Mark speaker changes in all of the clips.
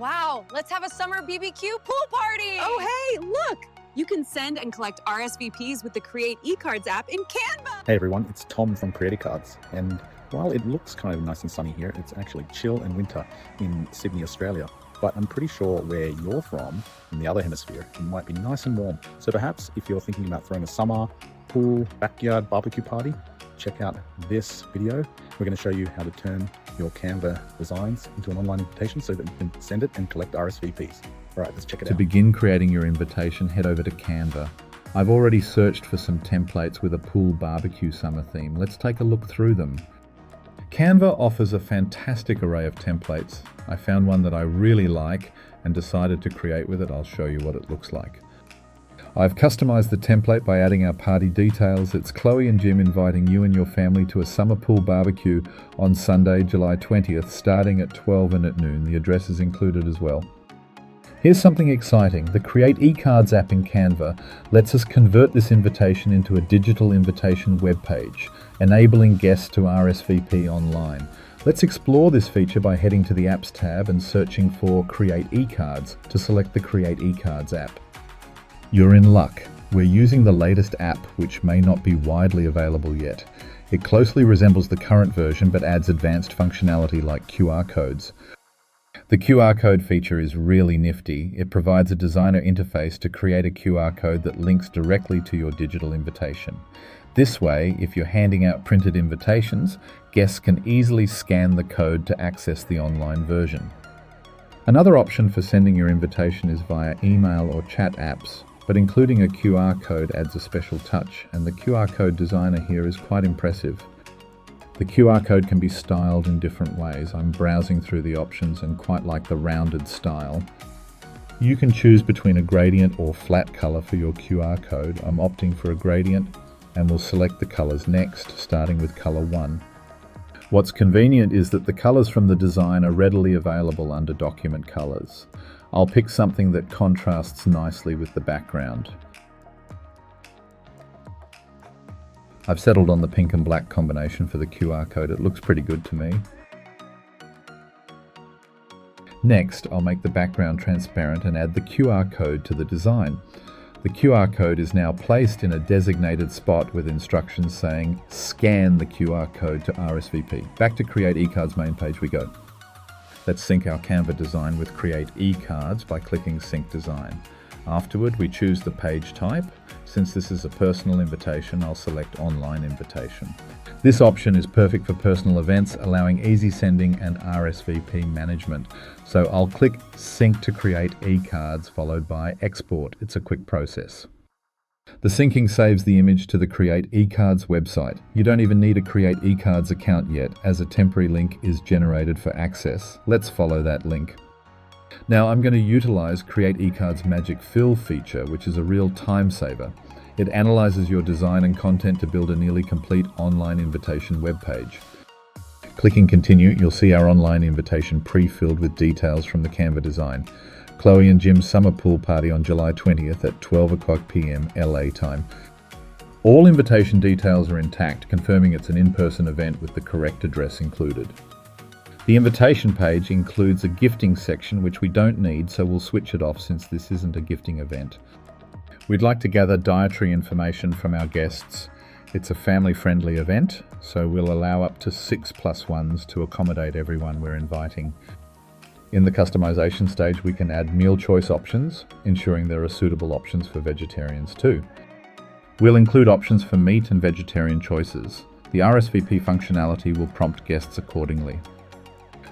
Speaker 1: Wow, let's have a summer BBQ pool party!
Speaker 2: Oh, hey, look! You can send and collect RSVPs with the CreatEcards app in Canva!
Speaker 3: Hey everyone, it's Tom from CreatEcards, and while it looks kind of nice and sunny here, it's actually chill and winter in Sydney, Australia. But I'm pretty sure where you're from, in the other hemisphere, it might be nice and warm. So perhaps if you're thinking about throwing a summer pool backyard barbecue party, check out this video. We're going to show you how to turn your Canva designs into an online invitation so that you can send it and collect RSVPs. All right, let's check it out.
Speaker 4: To begin creating your invitation, head over to Canva. I've already searched for some templates with a pool barbecue summer theme. Let's take a look through them. Canva offers a fantastic array of templates. I found one that I really like and decided to create with it. I'll show you what it looks like. I've customized the template by adding our party details. It's Chloe and Jim inviting you and your family to a summer pool barbecue on Sunday, July 20th, starting at 12 and at noon. The address is included as well. Here's something exciting. The CreatEcards app in Canva lets us convert this invitation into a digital invitation web page, enabling guests to RSVP online. Let's explore this feature by heading to the Apps tab and searching for CreatEcards to select the CreatEcards app. You're in luck. We're using the latest app, which may not be widely available yet. It closely resembles the current version but adds advanced functionality like QR codes. The QR code feature is really nifty. It provides a designer interface to create a QR code that links directly to your digital invitation. This way, if you're handing out printed invitations, guests can easily scan the code to access the online version. Another option for sending your invitation is via email or chat apps, but including a QR code adds a special touch, and the QR code designer here is quite impressive. The QR code can be styled in different ways. I'm browsing through the options and quite like the rounded style. You can choose between a gradient or flat color for your QR code. I'm opting for a gradient and will select the colors next, starting with color 1. What's convenient is that the colors from the design are readily available under document colors. I'll pick something that contrasts nicely with the background. I've settled on the pink and black combination for the QR code. It looks pretty good to me. Next, I'll make the background transparent and add the QR code to the design. The QR code is now placed in a designated spot with instructions saying, scan the QR code to RSVP. Back to CreatEcards main page we go. Let's sync our Canva design with CreatEcards by clicking Sync Design. Afterward, we choose the page type. Since this is a personal invitation, I'll select Online Invitation. This option is perfect for personal events, allowing easy sending and RSVP management. So I'll click Sync to CreatEcards, followed by Export. It's a quick process. The syncing saves the image to the CreatEcards website. You don't even need a CreatEcards account yet, as a temporary link is generated for access. Let's follow that link. Now I'm going to utilize CreatEcards MagicFill feature, which is a real time saver. It analyzes your design and content to build a nearly complete online invitation web page. Clicking Continue, you'll see our online invitation pre-filled with details from the Canva design. Chloe and Jim's summer pool party on July 20th at 12:00 p.m. LA time. All invitation details are intact, confirming it's an in-person event with the correct address included. The invitation page includes a gifting section, which we don't need, so we'll switch it off since this isn't a gifting event. We'd like to gather dietary information from our guests. It's a family-friendly event, so we'll allow up to 6+1s to accommodate everyone we're inviting. In the customization stage, we can add meal choice options, ensuring there are suitable options for vegetarians too. We'll include options for meat and vegetarian choices. The RSVP functionality will prompt guests accordingly.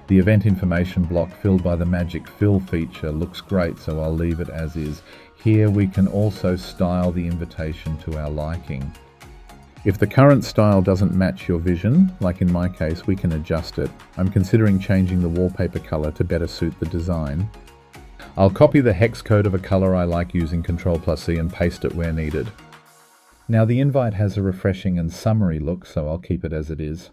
Speaker 4: The event information block filled by the MagicFill feature looks great, so I'll leave it as is. Here we can also style the invitation to our liking. If the current style doesn't match your vision, like in my case, we can adjust it. I'm considering changing the wallpaper color to better suit the design. I'll copy the hex code of a color I like using Ctrl+C and paste it where needed. Now the invite has a refreshing and summery look, so I'll keep it as it is.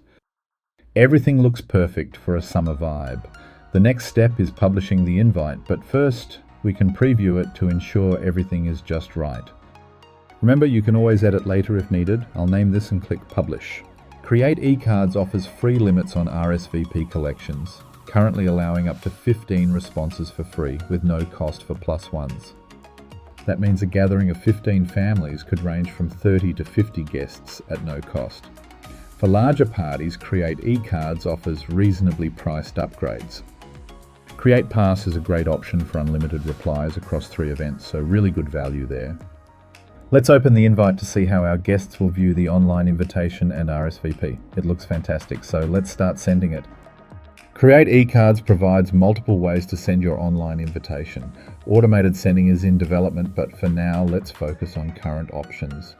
Speaker 4: Everything looks perfect for a summer vibe. The next step is publishing the invite, but first we can preview it to ensure everything is just right. Remember, you can always edit later if needed. I'll name this and click Publish. CreatEcards offers free limits on RSVP collections. currently allowing up to 15 responses for free with no cost for plus ones. That means a gathering of 15 families could range from 30 to 50 guests at no cost. For larger parties, CreatEcards offers reasonably priced upgrades. Create Pass is a great option for unlimited replies across 3 events, so really good value there. Let's open the invite to see how our guests will view the online invitation and RSVP. It looks fantastic, so let's start sending it. CreatEcards provides multiple ways to send your online invitation. Automated sending is in development, but for now, let's focus on current options.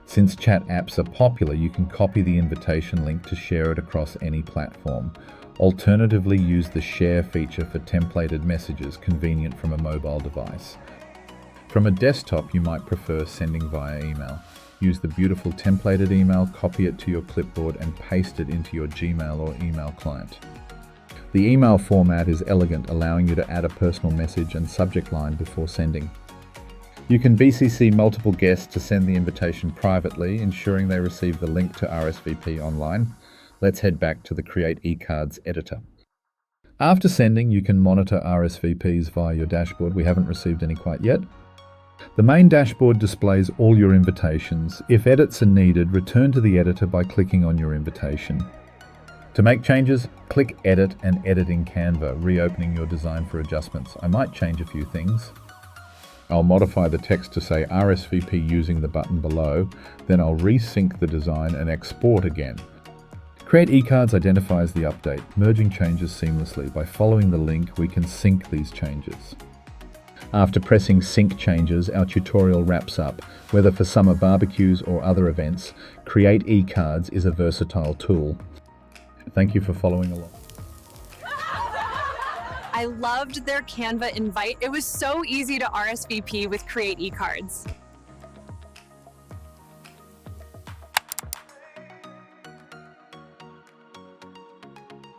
Speaker 4: Since chat apps are popular, you can copy the invitation link to share it across any platform. Alternatively, use the share feature for templated messages convenient from a mobile device. From a desktop, you might prefer sending via email. Use the beautiful templated email, copy it to your clipboard, and paste it into your Gmail or email client. The email format is elegant, allowing you to add a personal message and subject line before sending. You can BCC multiple guests to send the invitation privately, ensuring they receive the link to RSVP online. Let's head back to the CreatEcards editor. After sending, you can monitor RSVPs via your dashboard. We haven't received any quite yet. The main dashboard displays all your invitations. If edits are needed, return to the editor by clicking on your invitation. To make changes, click Edit and Edit in Canva, reopening your design for adjustments. I might change a few things. I'll modify the text to say RSVP using the button below, then I'll resync the design and export again. CreatEcards identifies the update, merging changes seamlessly. By following the link, we can sync these changes. After pressing Sync Changes, our tutorial wraps up. Whether for summer barbecues or other events, CreatEcards is a versatile tool. Thank you for following along.
Speaker 2: I loved their Canva invite. It was so easy to RSVP with CreatEcards.